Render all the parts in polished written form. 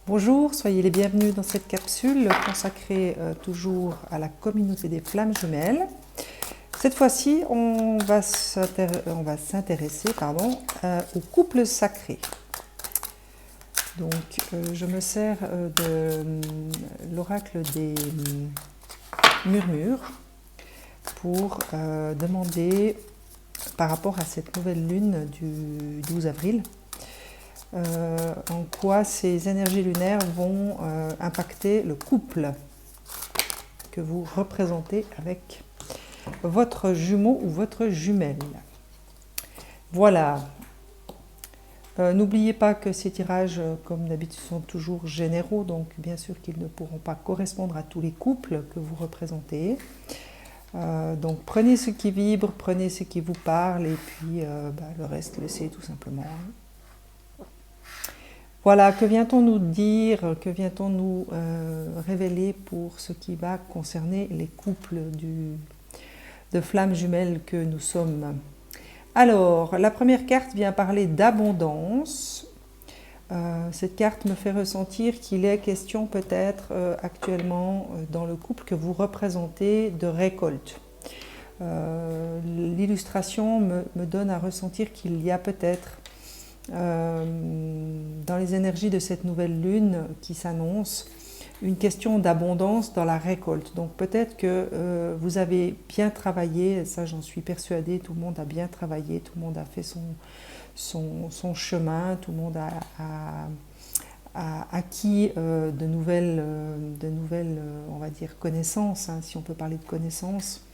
Bonjour, soyez les bienvenus dans cette capsule consacrée toujours à la communauté des flammes jumelles. Cette fois-ci, on va s'intéresser au couple sacré. Donc, je me sers de l'oracle des murmures pour demander, par rapport à cette nouvelle lune du 12 avril, en quoi ces énergies lunaires vont impacter le couple que vous représentez avec votre jumeau ou votre jumelle. Voilà. N'oubliez pas que ces tirages, comme d'habitude, sont toujours généraux, donc bien sûr qu'ils ne pourront pas correspondre à tous les couples que vous représentez. Donc prenez ce qui vibre, prenez ce qui vous parle, et puis le reste, laissez tout simplement. Voilà, que vient-on nous dire, que vient-on nous révéler pour ce qui va concerner les couples de flammes jumelles que nous sommes. Alors, la première carte vient parler d'abondance. Cette carte me fait ressentir qu'il est question peut-être actuellement dans le couple que vous représentez de récolte. L'illustration me donne à ressentir qu'il y a peut-être dans les énergies de cette nouvelle lune qui s'annonce, une question d'abondance dans la récolte. Donc peut-être que vous avez bien travaillé, ça j'en suis persuadée, tout le monde a bien travaillé, tout le monde a fait son chemin, tout le monde a acquis de nouvelles on va dire, connaissances, hein, si on peut parler de connaissances.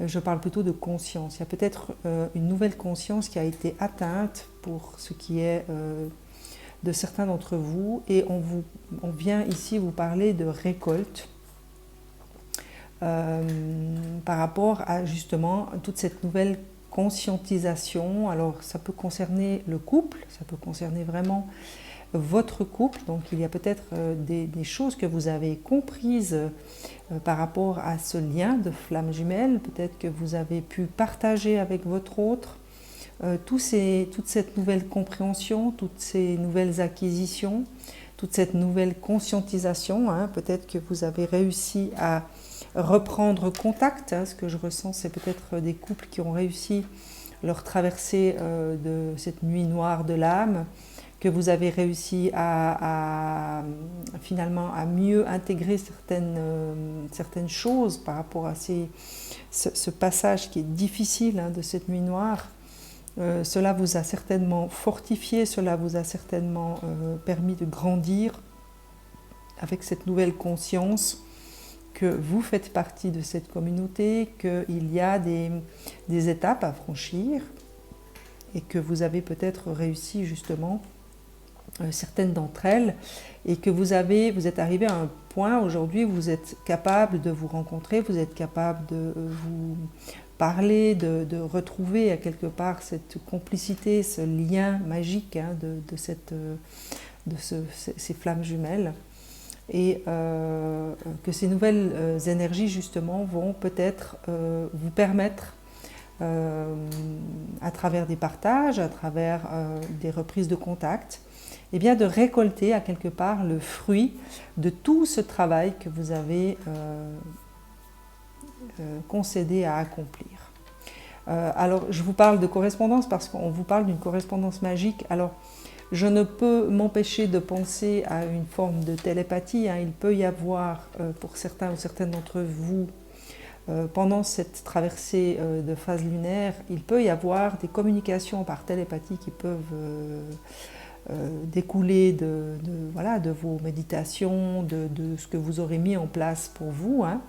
Je parle plutôt de conscience. Il y a peut-être une nouvelle conscience qui a été atteinte pour ce qui est de certains d'entre vous, et on vient ici vous parler de récolte par rapport à justement toute cette nouvelle conscientisation. Alors ça peut concerner le couple, ça peut concerner vraiment votre couple, donc il y a peut-être des choses que vous avez comprises par rapport à ce lien de flamme jumelle, peut-être que vous avez pu partager avec votre autre toute cette nouvelle compréhension, toutes ces nouvelles acquisitions, toute cette nouvelle conscientisation, hein. Peut-être que vous avez réussi à reprendre contact, hein. Ce que je ressens, c'est peut-être des couples qui ont réussi leur traversée de cette nuit noire de l'âme, que vous avez réussi finalement à mieux intégrer certaines choses par rapport à ce passage qui est difficile, hein, de cette nuit noire. Cela vous a certainement fortifié, cela vous a certainement permis de grandir avec cette nouvelle conscience que vous faites partie de cette communauté, qu'il y a des étapes à franchir et que vous avez peut-être réussi justement certaines d'entre elles, et que vous êtes arrivé à un point aujourd'hui où vous êtes capable de vous rencontrer, vous êtes capable de vous parler, de retrouver à quelque part cette complicité, ce lien magique, hein, ces flammes jumelles, et que ces nouvelles énergies justement vont peut-être vous permettre à travers des partages, à travers des reprises de contact, et bien de récolter à quelque part le fruit de tout ce travail que vous avez concédé à accomplir. Alors je vous parle de correspondance parce qu'on vous parle d'une correspondance magique. Alors je ne peux m'empêcher de penser à une forme de télépathie, hein. Il peut y avoir pour certains ou certaines d'entre vous, pendant cette traversée de phase lunaire, il peut y avoir des communications par télépathie qui peuvent découler de vos méditations, de ce que vous aurez mis en place pour vous, hein.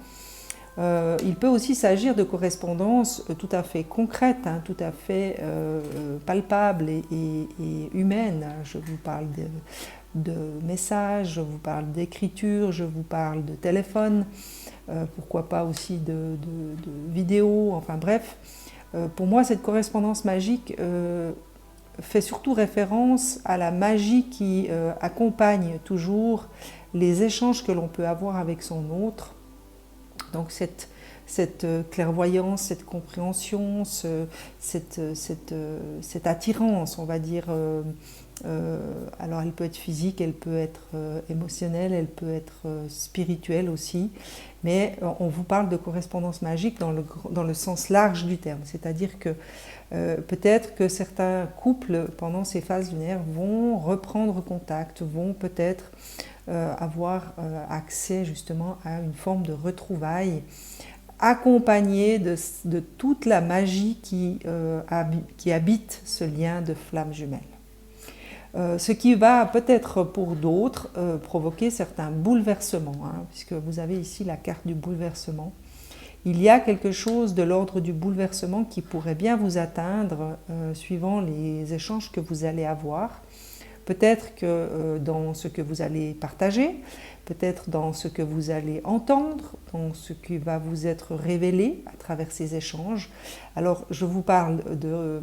Il peut aussi s'agir de correspondances tout à fait concrètes, hein, tout à fait palpables et humaines. Je vous parle de messages, je vous parle d'écriture, je vous parle de téléphone, pourquoi pas aussi de vidéos, enfin bref. Pour moi, cette correspondance magique fait surtout référence à la magie qui accompagne toujours les échanges que l'on peut avoir avec son autre. Donc cette clairvoyance, cette compréhension, cette attirance, on va dire, Alors elle peut être physique, elle peut être émotionnelle, elle peut être spirituelle aussi, mais on vous parle de correspondance magique dans le sens large du terme, c'est-à-dire que peut-être que certains couples pendant ces phases lunaires vont reprendre contact, vont peut-être avoir accès justement à une forme de retrouvailles accompagnée de toute la magie qui habite ce lien de flamme jumelle. Ce qui va peut-être pour d'autres provoquer certains bouleversements, hein, puisque vous avez ici la carte du bouleversement. Il y a quelque chose de l'ordre du bouleversement qui pourrait bien vous atteindre suivant les échanges que vous allez avoir. Peut-être que dans ce que vous allez partager, peut-être dans ce que vous allez entendre, dans ce qui va vous être révélé à travers ces échanges. Alors, je vous parle de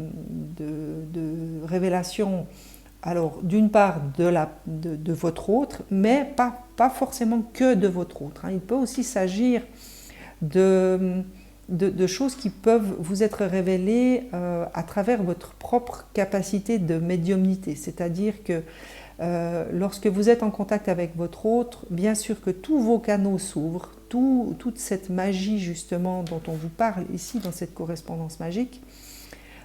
révélation, alors d'une part de votre autre, mais pas forcément que de votre autre. Hein. Il peut aussi s'agir de choses qui peuvent vous être révélées à travers votre propre capacité de médiumnité. C'est-à-dire que lorsque vous êtes en contact avec votre autre, bien sûr que tous vos canaux s'ouvrent, toute cette magie justement dont on vous parle ici dans cette correspondance magique,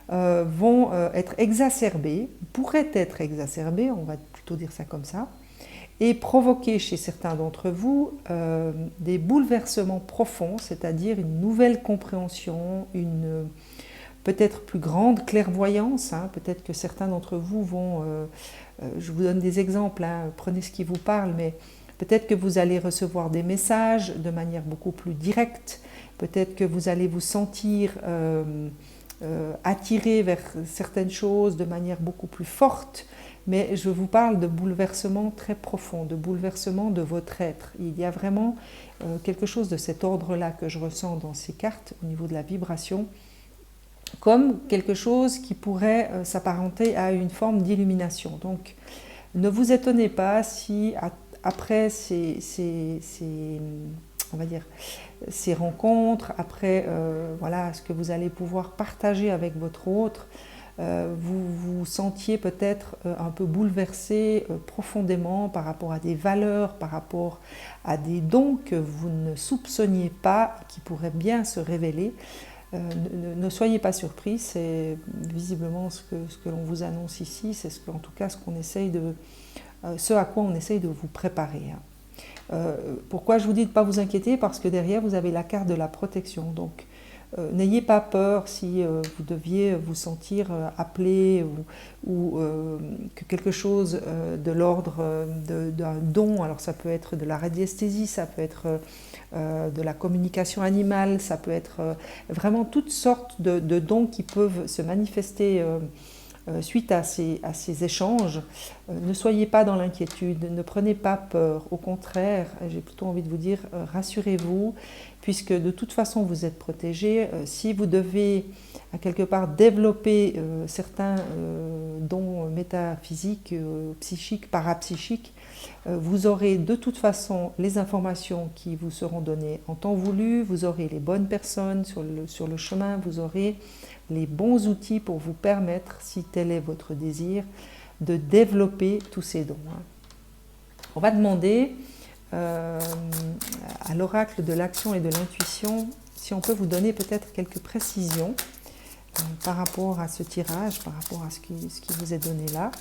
vont être exacerbées, pourraient être exacerbées, on va plutôt dire ça comme ça, et provoquer chez certains d'entre vous des bouleversements profonds, c'est-à-dire une nouvelle compréhension, une peut-être plus grande clairvoyance. Hein, peut-être que certains d'entre vous vont, je vous donne des exemples, hein, prenez ce qui vous parle, mais peut-être que vous allez recevoir des messages de manière beaucoup plus directe, peut-être que vous allez vous sentir attiré vers certaines choses de manière beaucoup plus forte, mais je vous parle de bouleversements très profonds, de bouleversements de votre être. Il y a vraiment quelque chose de cet ordre-là que je ressens dans ces cartes au niveau de la vibration, comme quelque chose qui pourrait s'apparenter à une forme d'illumination. Donc, ne vous étonnez pas si après on va dire, ces rencontres, après voilà, ce que vous allez pouvoir partager avec votre autre, vous vous sentiez peut-être un peu bouleversé profondément par rapport à des valeurs, par rapport à des dons que vous ne soupçonniez pas, qui pourraient bien se révéler. Ne soyez pas surpris, c'est visiblement ce que l'on vous annonce ici, c'est en tout cas ce à quoi on essaye de vous préparer. Hein. Pourquoi je vous dis de ne pas vous inquiéter? Parce que derrière vous avez la carte de la protection. Donc n'ayez pas peur si vous deviez vous sentir appelé ou que quelque chose de l'ordre d'un don, alors ça peut être de la radiesthésie, ça peut être de la communication animale, ça peut être vraiment toutes sortes de dons qui peuvent se manifester suite à ces échanges. Ne soyez pas dans l'inquiétude, ne prenez pas peur, au contraire, j'ai plutôt envie de vous dire, rassurez-vous, puisque de toute façon vous êtes protégé. Si vous devez à quelque part développer certains dons métaphysiques, psychiques, parapsychiques, vous aurez de toute façon les informations qui vous seront données en temps voulu, vous aurez les bonnes personnes sur le chemin, vous aurez les bons outils pour vous permettre, si tel est votre désir, de développer tous ces dons. On va demander à l'oracle de l'action et de l'intuition si on peut vous donner peut-être quelques précisions par rapport à ce tirage, par rapport à ce qui vous est donné là.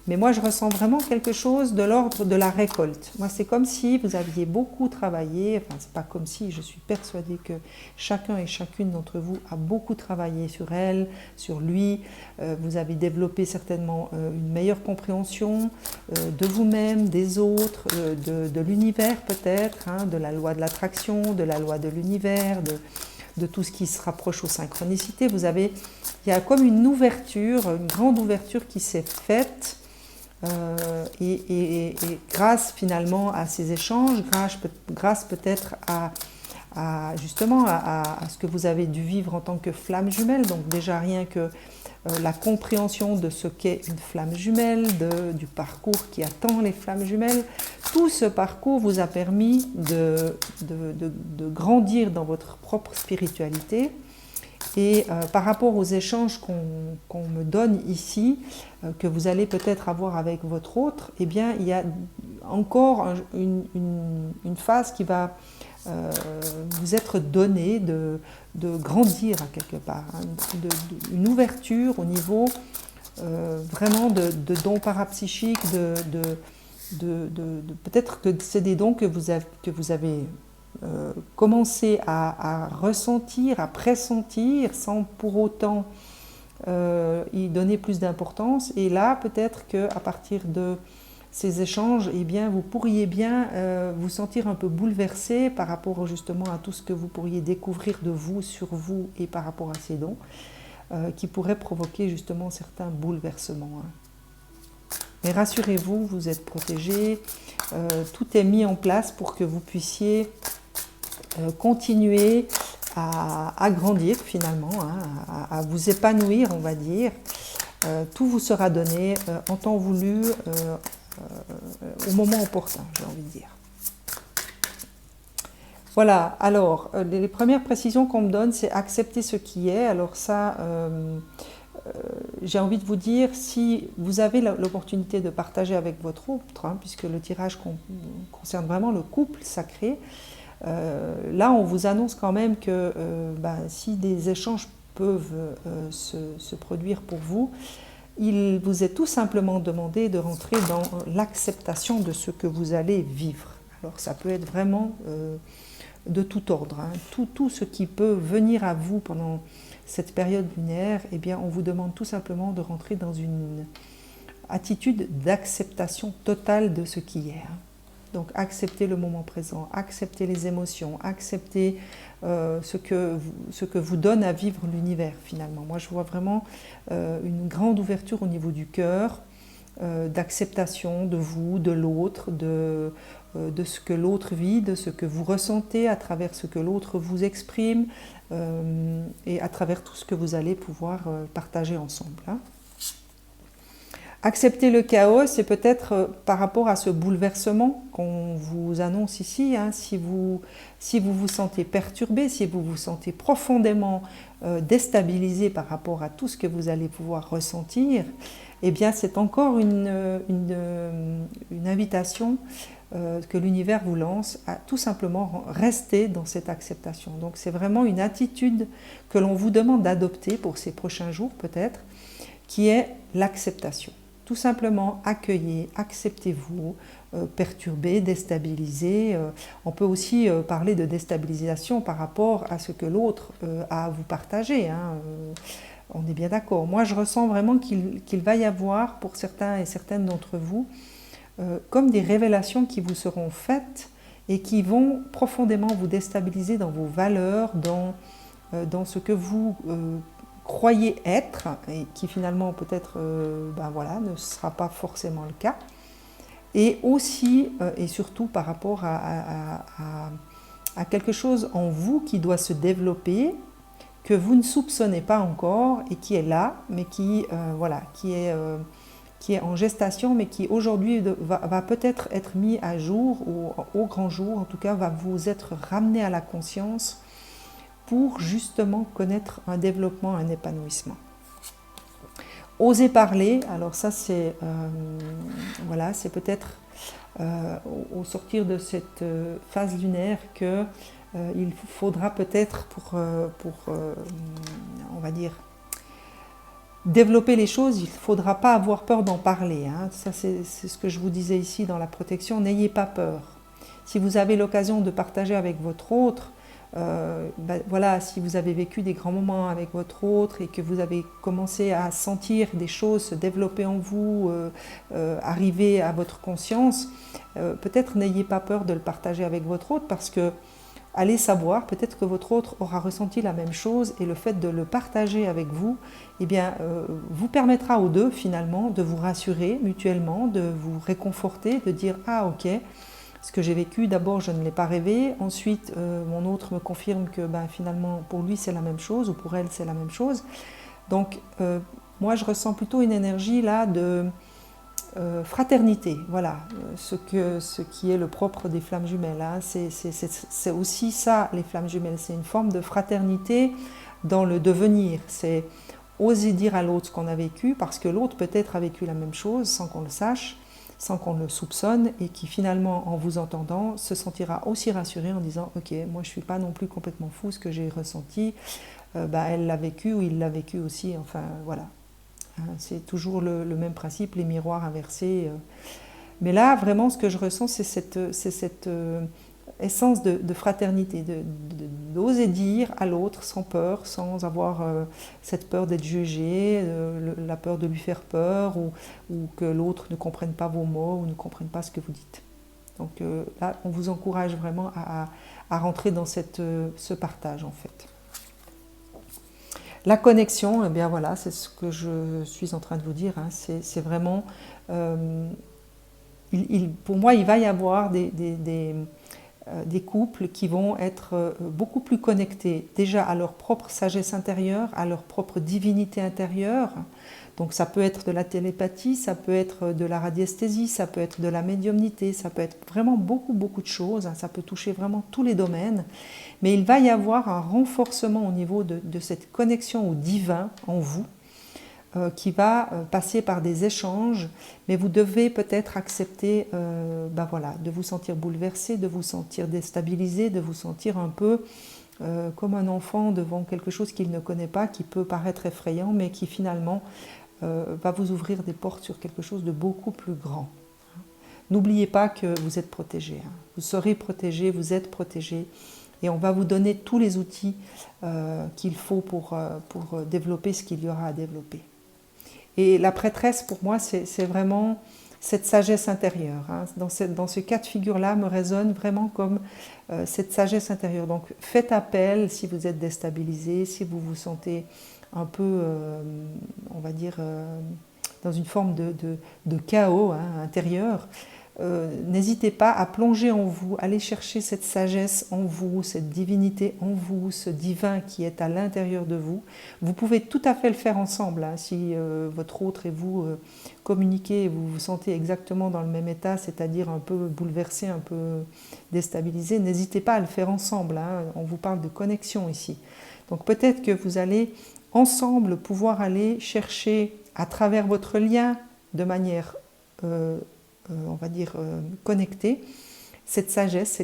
Mais moi, je ressens vraiment quelque chose de l'ordre de la récolte. Moi, c'est comme si vous aviez beaucoup travaillé, enfin, c'est pas comme si, je suis persuadée que chacun et chacune d'entre vous a beaucoup travaillé sur elle, sur lui. Vous avez développé certainement une meilleure compréhension de vous-même, des autres, de l'univers peut-être, hein, de la loi de l'attraction, de la loi de l'univers, de tout ce qui se rapproche aux synchronicités. Il y a comme une ouverture, une grande ouverture qui s'est faite. Et grâce finalement à ces échanges, grâce peut-être justement à ce que vous avez dû vivre en tant que flamme jumelle, donc déjà rien que la compréhension de ce qu'est une flamme jumelle, du parcours qui attend les flammes jumelles, tout ce parcours vous a permis de grandir dans votre propre spiritualité Et par rapport aux échanges qu'on me donne ici, que vous allez peut-être avoir avec votre autre, eh bien, il y a encore une phase qui va vous être donnée de grandir à quelque part, hein, une ouverture au niveau vraiment de dons parapsychiques, peut-être que c'est des dons que vous avez commencé à ressentir, à pressentir, sans pour autant y donner plus d'importance. Et là, peut-être qu'à partir de ces échanges, eh bien, vous pourriez bien vous sentir un peu bouleversé par rapport justement à tout ce que vous pourriez découvrir de vous, sur vous et par rapport à ces dons, qui pourraient provoquer justement certains bouleversements. Hein. Mais rassurez-vous, vous êtes protégés, tout est mis en place pour que vous puissiez continuer à grandir finalement, hein, à vous épanouir, on va dire. Tout vous sera donné en temps voulu, au moment opportun, j'ai envie de dire. Voilà, alors les premières précisions qu'on me donne, c'est accepter ce qui est. Alors ça, j'ai envie de vous dire, si vous avez l'opportunité de partager avec votre autre, hein, puisque le tirage concerne vraiment le couple sacré, là on vous annonce quand même que si des échanges peuvent se produire pour vous, il vous est tout simplement demandé de rentrer dans l'acceptation de ce que vous allez vivre. Alors ça peut être vraiment de tout ordre, hein. Tout ce qui peut venir à vous pendant cette période lunaire, eh bien on vous demande tout simplement de rentrer dans une attitude d'acceptation totale de ce qui est. Hein. Donc accepter le moment présent, accepter les émotions, accepter ce que vous donne à vivre l'univers finalement. Moi je vois vraiment une grande ouverture au niveau du cœur, d'acceptation de vous, de l'autre, de ce que l'autre vit, de ce que vous ressentez à travers ce que l'autre vous exprime et à travers tout ce que vous allez pouvoir partager ensemble. Hein. Accepter le chaos, c'est peut-être par rapport à ce bouleversement qu'on vous annonce ici. Hein, si vous vous sentez perturbé, si vous vous sentez profondément déstabilisé par rapport à tout ce que vous allez pouvoir ressentir, eh bien c'est encore une invitation que l'univers vous lance à tout simplement rester dans cette acceptation. Donc c'est vraiment une attitude que l'on vous demande d'adopter pour ces prochains jours peut-être, qui est l'acceptation. Tout simplement accueillez, acceptez-vous, perturbez, déstabilisez. On peut aussi parler de déstabilisation par rapport à ce que l'autre a à vous partager. Hein. On est bien d'accord. Moi, je ressens vraiment qu'il va y avoir, pour certains et certaines d'entre vous, comme des révélations qui vous seront faites et qui vont profondément vous déstabiliser dans vos valeurs, dans ce que vous croyez être, et qui finalement peut-être ne sera pas forcément le cas, et aussi et surtout par rapport à quelque chose en vous qui doit se développer, que vous ne soupçonnez pas encore et qui est là, mais qui est en gestation, mais qui aujourd'hui va peut-être être mis à jour, au grand jour, en tout cas va vous être ramené à la conscience pour justement connaître un développement, un épanouissement. Oser parler, alors ça c'est c'est peut-être au sortir de cette phase lunaire que il faudra peut-être pour on va dire développer les choses, il ne faudra pas avoir peur d'en parler. Hein. Ça c'est ce que je vous disais ici dans la protection, n'ayez pas peur. Si vous avez l'occasion de partager avec votre autre, si vous avez vécu des grands moments avec votre autre et que vous avez commencé à sentir des choses se développer en vous, arriver à votre conscience, peut-être n'ayez pas peur de le partager avec votre autre parce que allez savoir, peut-être que votre autre aura ressenti la même chose et le fait de le partager avec vous, vous permettra aux deux finalement de vous rassurer mutuellement, de vous réconforter, de dire « Ah ok ». Ce que j'ai vécu, d'abord je ne l'ai pas rêvé, ensuite mon autre me confirme que finalement pour lui c'est la même chose ou pour elle c'est la même chose. Donc moi je ressens plutôt une énergie là de fraternité, voilà, ce qui est le propre des flammes jumelles. Hein. C'est aussi ça les flammes jumelles, c'est une forme de fraternité dans le devenir. C'est oser dire à l'autre ce qu'on a vécu, parce que l'autre peut-être a vécu la même chose sans qu'on le sache, sans qu'on le soupçonne, et qui finalement, en vous entendant, se sentira aussi rassuré en disant « Ok, moi je ne suis pas non plus complètement fou, ce que j'ai ressenti, elle l'a vécu ou il l'a vécu aussi, enfin voilà. » C'est toujours le même principe, les miroirs inversés. Mais là, vraiment, ce que je ressens, c'est cette essence de fraternité, d'oser dire à l'autre sans peur, sans avoir cette peur d'être jugé, la peur de lui faire peur, ou que l'autre ne comprenne pas vos mots ou ne comprenne pas ce que vous dites. Donc là, on vous encourage vraiment à rentrer dans ce partage, en fait. La connexion, eh bien voilà, c'est ce que je suis en train de vous dire, hein, c'est vraiment... pour moi, il va y avoir des couples qui vont être beaucoup plus connectés déjà à leur propre sagesse intérieure, à leur propre divinité intérieure. Donc ça peut être de la télépathie, ça peut être de la radiesthésie, ça peut être de la médiumnité, ça peut être vraiment beaucoup de choses, hein, ça peut toucher vraiment tous les domaines. Mais il va y avoir un renforcement au niveau de cette connexion au divin en vous, qui va passer par des échanges, mais vous devez peut-être accepter voilà, de vous sentir bouleversé, de vous sentir déstabilisé, de vous sentir un peu comme un enfant devant quelque chose qu'il ne connaît pas, qui peut paraître effrayant, mais qui finalement va vous ouvrir des portes sur quelque chose de beaucoup plus grand. N'oubliez pas que vous êtes protégé, hein. Vous serez protégé, vous êtes protégé, et on va vous donner tous les outils qu'il faut pour développer ce qu'il y aura à développer. Et la prêtresse, pour moi, c'est vraiment cette sagesse intérieure, hein. Dans ce cas de figure-là, me résonne vraiment comme cette sagesse intérieure. Donc faites appel si vous êtes déstabilisé, si vous vous sentez un peu, on va dire, dans une forme de chaos, hein, intérieur. N'hésitez pas à plonger en vous, aller chercher cette sagesse en vous, cette divinité en vous, ce divin qui est à l'intérieur de vous. Vous pouvez tout à fait le faire ensemble, hein, si votre autre et vous communiquez et vous vous sentez exactement dans le même état, c'est-à-dire un peu bouleversé, un peu déstabilisé. N'hésitez pas à le faire ensemble, hein, on vous parle de connexion ici. Donc peut-être que vous allez ensemble pouvoir aller chercher à travers votre lien de manière on va dire connectée, cette sagesse,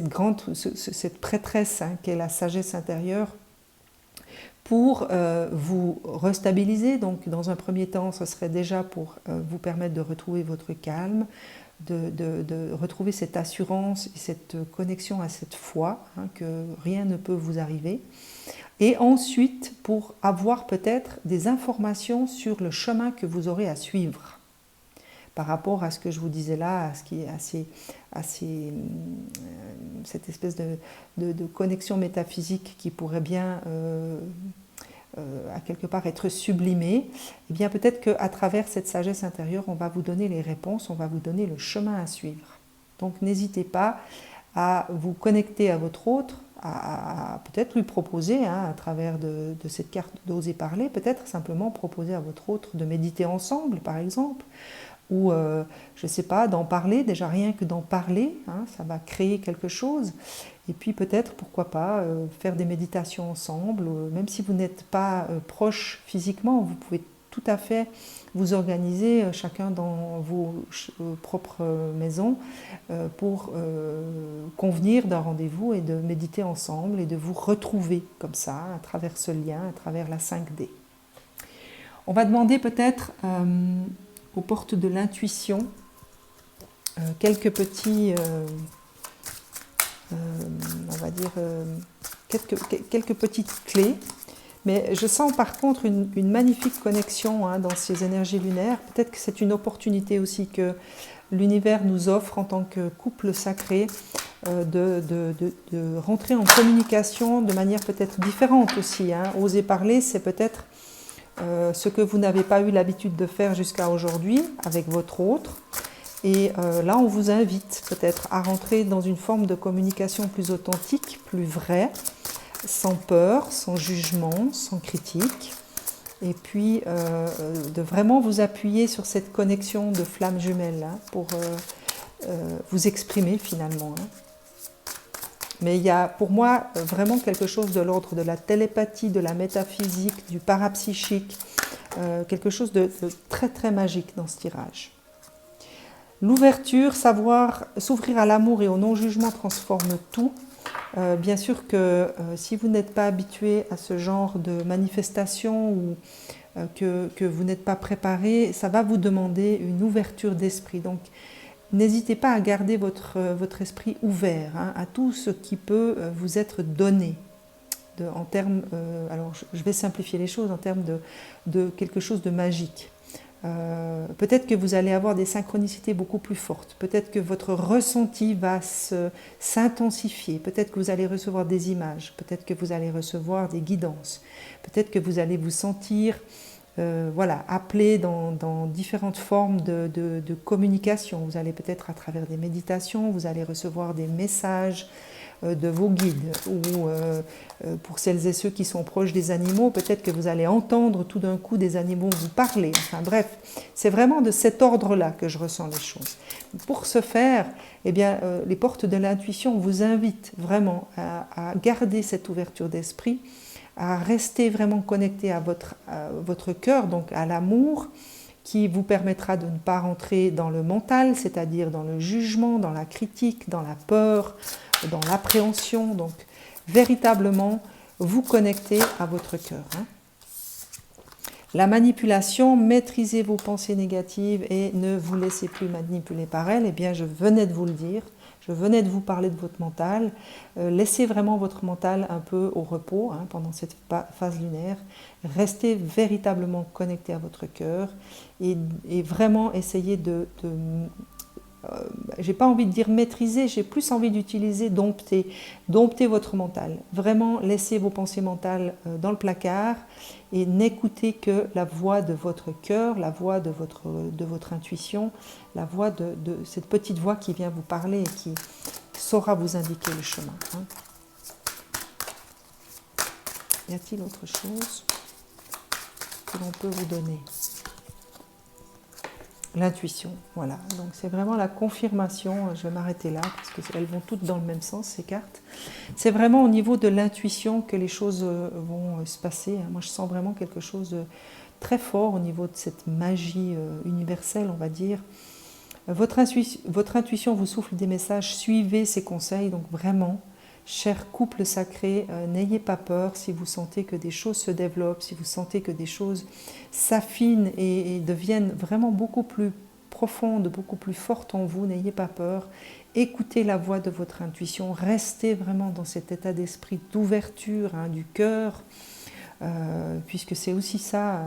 cette prêtresse, hein, qui est la sagesse intérieure, pour vous restabiliser. Donc dans un premier temps, ce serait déjà pour vous permettre de retrouver votre calme, de retrouver cette assurance et cette connexion à cette foi, hein, que rien ne peut vous arriver. Et ensuite, pour avoir peut-être des informations sur le chemin que vous aurez à suivre par rapport à ce que je vous disais là, à ce qui est cette espèce de connexion métaphysique qui pourrait bien à quelque part être sublimée. Et bien peut-être qu'à travers cette sagesse intérieure, on va vous donner les réponses, on va vous donner le chemin à suivre. Donc n'hésitez pas à vous connecter à votre autre, à peut-être lui proposer, hein, à travers de cette carte d'oser parler, peut-être simplement proposer à votre autre de méditer ensemble, par exemple, ou, je ne sais pas, d'en parler, déjà rien que d'en parler, hein, ça va créer quelque chose. Et puis peut-être, pourquoi pas, faire des méditations ensemble, même si vous n'êtes pas proches physiquement, vous pouvez tout à fait vous organiser chacun dans vos propres maisons pour convenir d'un rendez-vous et de méditer ensemble et de vous retrouver comme ça, à travers ce lien, à travers la 5D. On va demander peut-être aux portes de l'intuition quelques petits, on va dire, quelques petites clés. Mais je sens par contre une magnifique connexion, hein, dans ces énergies lunaires. Peut-être que c'est une opportunité aussi que l'univers nous offre en tant que couple sacré de rentrer en communication de manière peut-être différente aussi, hein. Oser parler, c'est peut-être ce que vous n'avez pas eu l'habitude de faire jusqu'à aujourd'hui avec votre autre. Et là, on vous invite peut-être à rentrer dans une forme de communication plus authentique, plus vraie, sans peur, sans jugement, sans critique. Et puis, de vraiment vous appuyer sur cette connexion de flammes jumelles, hein, pour vous exprimer finalement, hein. Mais il y a pour moi vraiment quelque chose de l'ordre de la télépathie, de la métaphysique, du parapsychique, quelque chose de très très magique dans ce tirage. L'ouverture, savoir s'ouvrir à l'amour et au non-jugement transforme tout. Bien sûr que si vous n'êtes pas habitué à ce genre de manifestation ou que vous n'êtes pas préparé, ça va vous demander une ouverture d'esprit. Donc n'hésitez pas à garder votre esprit ouvert à tout ce qui peut vous être donné. En termes, alors je vais simplifier les choses en termes de quelque chose de magique. Peut-être que vous allez avoir des synchronicités beaucoup plus fortes, peut-être que votre ressenti va s'intensifier, peut-être que vous allez recevoir des images, peut-être que vous allez recevoir des guidances, peut-être que vous allez vous sentir voilà, appelé dans différentes formes de communication. Vous allez peut-être à travers des méditations, vous allez recevoir des messages de vos guides, ou pour celles et ceux qui sont proches des animaux, peut-être que vous allez entendre tout d'un coup des animaux vous parler. Enfin bref, c'est vraiment de cet ordre-là que je ressens les choses. Pour ce faire, eh bien, les portes de l'intuition vous invitent vraiment à garder cette ouverture d'esprit, à rester vraiment connecté à votre cœur, donc à l'amour, qui vous permettra de ne pas rentrer dans le mental, c'est-à-dire dans le jugement, dans la critique, dans la peur, dans l'appréhension. Donc, véritablement, vous connecter à votre cœur. La manipulation, maîtrisez vos pensées négatives et ne vous laissez plus manipuler par elles. Eh bien, je venais de vous le dire. Je venais de vous parler de votre mental. Laissez vraiment votre mental un peu au repos pendant cette phase lunaire. Restez véritablement connecté à votre cœur et vraiment essayez j'ai pas envie de dire maîtriser, j'ai plus envie d'utiliser dompter votre mental. Vraiment, laissez vos pensées mentales dans le placard et n'écoutez que la voix de votre cœur, la voix de votre intuition, la voix de cette petite voix qui vient vous parler et qui saura vous indiquer le chemin. Y a-t-il autre chose que l'on peut vous donner ? L'intuition, voilà. Donc c'est vraiment la confirmation, je vais m'arrêter là parce qu'elles vont toutes dans le même sens, ces cartes. C'est vraiment au niveau de l'intuition que les choses vont se passer. Moi je sens vraiment quelque chose de très fort au niveau de cette magie universelle, on va dire. Votre intuition vous souffle des messages, suivez ses conseils, donc vraiment, cher couple sacré, n'ayez pas peur si vous sentez que des choses se développent, si vous sentez que des choses s'affinent et deviennent vraiment beaucoup plus profondes, beaucoup plus fortes en vous, n'ayez pas peur. Écoutez la voix de votre intuition, restez vraiment dans cet état d'esprit d'ouverture du cœur, puisque c'est aussi ça,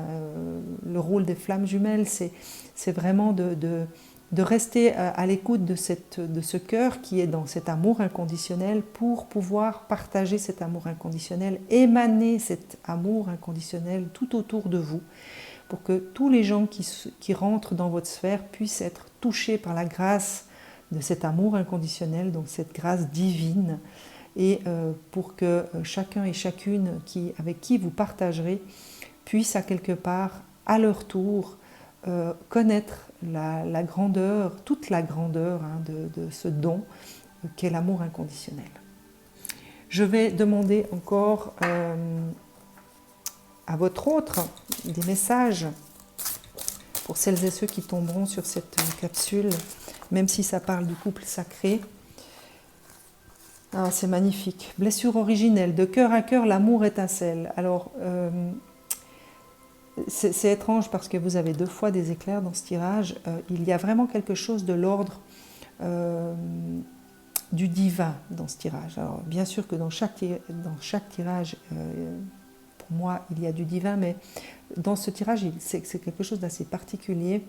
le rôle des flammes jumelles, c'est vraiment de rester à l'écoute de ce cœur qui est dans cet amour inconditionnel pour pouvoir partager cet amour inconditionnel, émaner cet amour inconditionnel tout autour de vous, pour que tous les gens qui rentrent dans votre sphère puissent être touchés par la grâce de cet amour inconditionnel, donc cette grâce divine, et pour que chacun et chacune avec qui vous partagerez puisse à quelque part, à leur tour, connaître la grandeur, toute la grandeur de ce don qu'est l'amour inconditionnel. Je vais demander encore à votre autre des messages pour celles et ceux qui tomberont sur cette capsule, même si ça parle du couple sacré. Ah, c'est magnifique. Blessure originelle, de cœur à cœur, l'amour étincelle. Alors, c'est étrange parce que vous avez 2 fois des éclairs dans ce tirage. Il y a vraiment quelque chose de l'ordre du divin dans ce tirage. Alors, bien sûr que dans chaque tirage, pour moi, il y a du divin, mais dans ce tirage, c'est quelque chose d'assez particulier.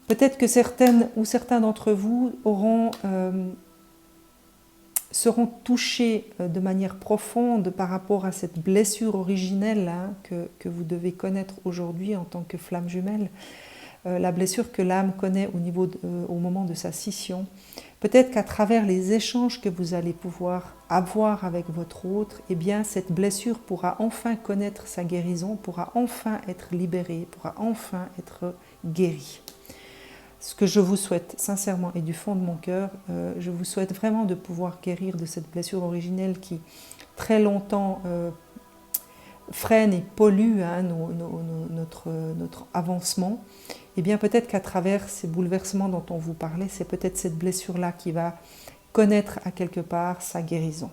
Peut-être que certaines ou certains d'entre vous seront touchés de manière profonde par rapport à cette blessure originelle que vous devez connaître aujourd'hui en tant que flamme jumelle, la blessure que l'âme connaît au moment de sa scission. Peut-être qu'à travers les échanges que vous allez pouvoir avoir avec votre autre, eh bien, cette blessure pourra enfin connaître sa guérison, pourra enfin être libérée, pourra enfin être guérie. ce que je vous souhaite sincèrement et du fond de mon cœur, je vous souhaite vraiment de pouvoir guérir de cette blessure originelle qui très longtemps freine et pollue notre avancement. Et bien peut-être qu'à travers ces bouleversements dont on vous parlait, c'est peut-être cette blessure-là qui va connaître à quelque part sa guérison.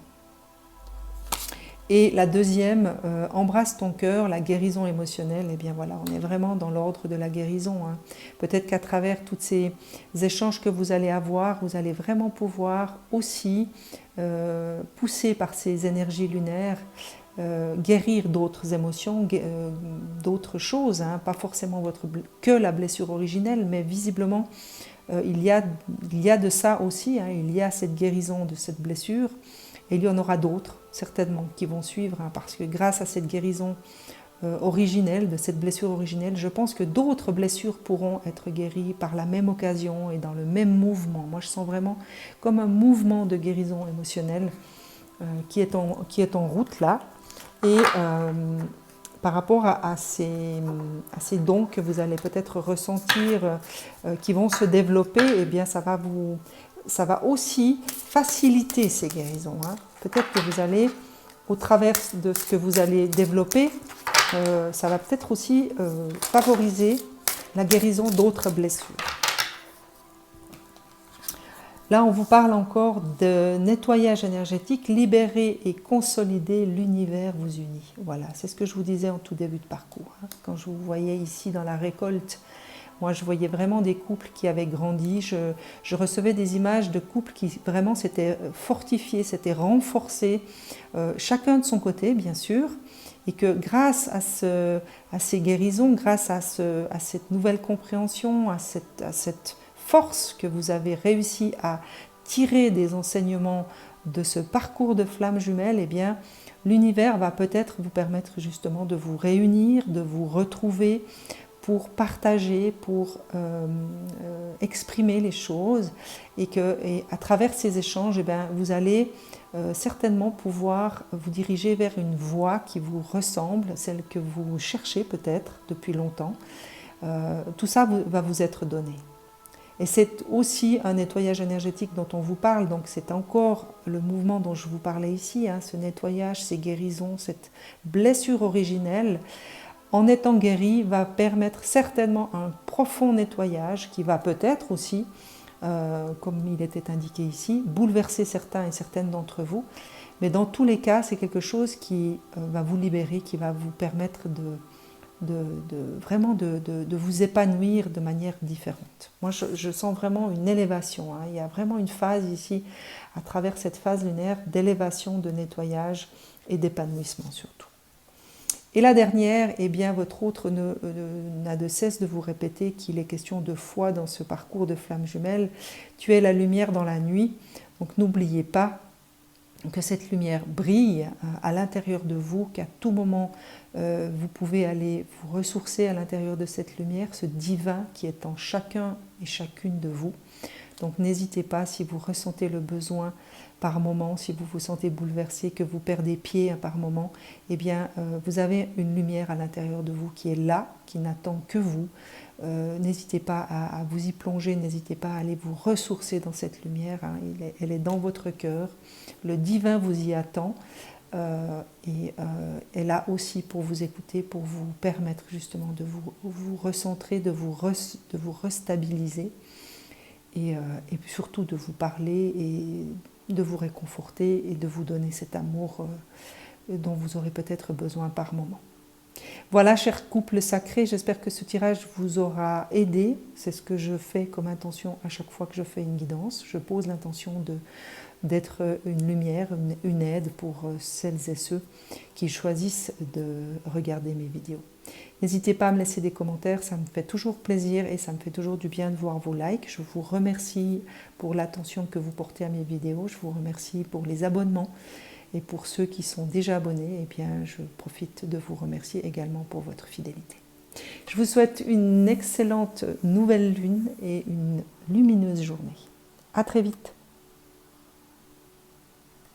Et la deuxième, embrasse ton cœur, la guérison émotionnelle. Et bien voilà, on est vraiment dans l'ordre de la guérison. Hein. Peut-être qu'à travers tous ces échanges que vous allez avoir, vous allez vraiment pouvoir aussi, poussé par ces énergies lunaires, guérir d'autres émotions, d'autres choses, hein, pas forcément que la blessure originelle, mais visiblement il y a de ça aussi, hein, il y a cette guérison de cette blessure, et il y en aura d'autres certainement qui vont suivre, hein, parce que grâce à cette guérison originelle, de cette blessure originelle, je pense que d'autres blessures pourront être guéries par la même occasion et dans le même mouvement. Moi je sens vraiment comme un mouvement de guérison émotionnelle qui est en route là. Et par rapport à ces dons que vous allez peut-être ressentir, qui vont se développer, eh bien ça va aussi faciliter ces guérisons. Hein. Peut-être que vous allez, au travers de ce que vous allez développer, ça va peut-être aussi favoriser la guérison d'autres blessures. Là, on vous parle encore de nettoyage énergétique, libérer et consolider l'univers vous unit. Voilà, c'est ce que je vous disais en tout début de parcours. Hein. Quand je vous voyais ici dans la récolte, moi je voyais vraiment des couples qui avaient grandi. Je recevais des images de couples qui vraiment s'étaient fortifiés, s'étaient renforcés, chacun de son côté bien sûr. Et que grâce à ces guérisons, grâce à cette nouvelle compréhension, à cette force que vous avez réussi à tirer des enseignements de ce parcours de flammes jumelles, eh bien, l'univers va peut-être vous permettre justement de vous réunir, de vous retrouver pour partager, pour exprimer les choses, et à travers ces échanges, eh bien, vous allez certainement pouvoir vous diriger vers une voie qui vous ressemble, celle que vous cherchez peut-être depuis longtemps. Tout ça va vous être donné. Et c'est aussi un nettoyage énergétique dont on vous parle, donc c'est encore le mouvement dont je vous parlais ici, hein, ce nettoyage, ces guérisons, cette blessure originelle, en étant guérie, va permettre certainement un profond nettoyage qui va peut-être aussi, comme il était indiqué ici, bouleverser certains et certaines d'entre vous. Mais dans tous les cas, c'est quelque chose qui va vous libérer, qui va vous permettre vraiment de vous épanouir de manière différente. Moi, je sens vraiment une élévation. Hein. Il y a vraiment une phase ici, à travers cette phase lunaire, d'élévation, de nettoyage et d'épanouissement surtout. Et la dernière, eh bien, votre autre n'a de cesse de vous répéter qu'il est question de foi dans ce parcours de flammes jumelles. Tu es la lumière dans la nuit, donc n'oubliez pas que cette lumière brille à l'intérieur de vous, qu'à tout moment vous pouvez aller vous ressourcer à l'intérieur de cette lumière, ce divin qui est en chacun et chacune de vous. Donc n'hésitez pas, si vous ressentez le besoin par moment, si vous vous sentez bouleversé, que vous perdez pied par moment, eh bien vous avez une lumière à l'intérieur de vous qui est là, qui n'attend que vous. N'hésitez pas à vous y plonger, n'hésitez pas à aller vous ressourcer dans cette lumière, hein. Elle est dans votre cœur, le divin vous y attend, et est là aussi pour vous écouter, pour vous permettre justement de vous recentrer, de vous restabiliser, et surtout de vous parler et de vous réconforter et de vous donner cet amour dont vous aurez peut-être besoin par moment. Voilà, chers couples sacrés, j'espère que ce tirage vous aura aidé. C'est ce que je fais comme intention à chaque fois que je fais une guidance. Je pose l'intention d'être une lumière, une aide pour celles et ceux qui choisissent de regarder mes vidéos. N'hésitez pas à me laisser des commentaires, ça me fait toujours plaisir et ça me fait toujours du bien de voir vos likes. Je vous remercie pour l'attention que vous portez à mes vidéos, je vous remercie pour les abonnements. Et pour ceux qui sont déjà abonnés, eh bien, je profite de vous remercier également pour votre fidélité. Je vous souhaite une excellente nouvelle lune et une lumineuse journée. À très vite.